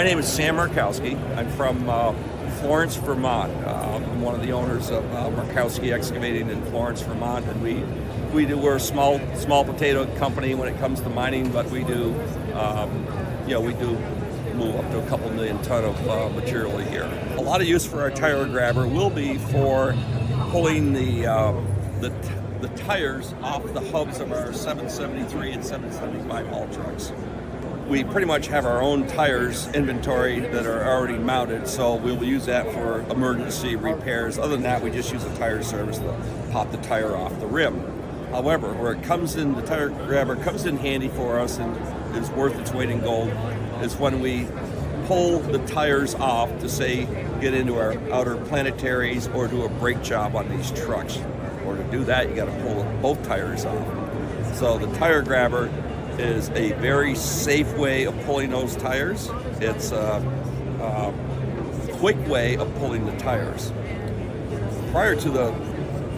My name is Sam Markowski. I'm from Florence, Vermont. I'm one of the owners of Markowski Excavating in Florence, Vermont, and we're a small potato company when it comes to mining, but we do we do move up to a couple million ton of material a year. A lot of use for our TireGrabber will be for pulling the tires off the hubs of our 773 and 775 haul trucks. We pretty much have our own tires inventory that are already mounted, so we'll use that for emergency repairs. Other than that, we just use a tire service to pop the tire off the rim. However, where it comes in, the TireGrabber comes in handy for us and is worth its weight in gold, is when we pull the tires off to, say, get into our outer planetaries or do a brake job on these trucks. Or to do that, you got to pull both tires off. So the TireGrabber is a very safe way of pulling those tires. It's a quick way of pulling the tires. Prior to the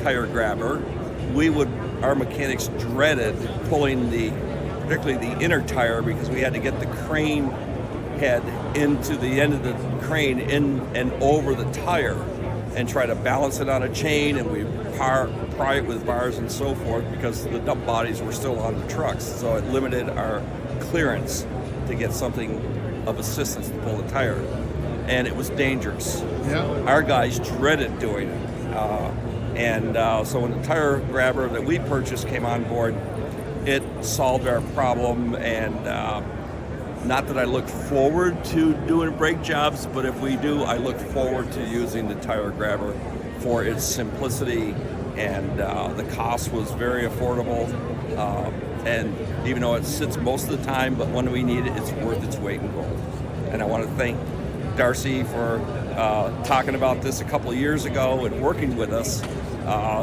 TireGrabber, our mechanics dreaded pulling particularly the inner tire, because we had to get the crane head into the end of the crane in and over the tire and try to balance it on a chain, and we pry it with bars and so forth, because the dump bodies were still on the trucks, so it limited our clearance to get something of assistance to pull the tire, and it was dangerous. Yeah. Our guys dreaded doing it, so when the TireGrabber that we purchased came on board, it solved our problem. And not that I look forward to doing brake jobs, but if we do, I look forward to using the TireGrabber for its simplicity, and the cost was very affordable. And even though it sits most of the time, but when we need it, it's worth its weight in gold. And I want to thank Darcy for talking about this a couple of years ago and working with us.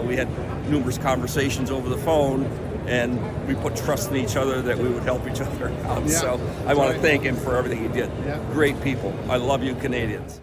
We had numerous conversations over the phone, and we put trust in each other that we would help each other out. Yeah, so I want to thank him for everything he did. Yeah. Great people. I love you, Canadians.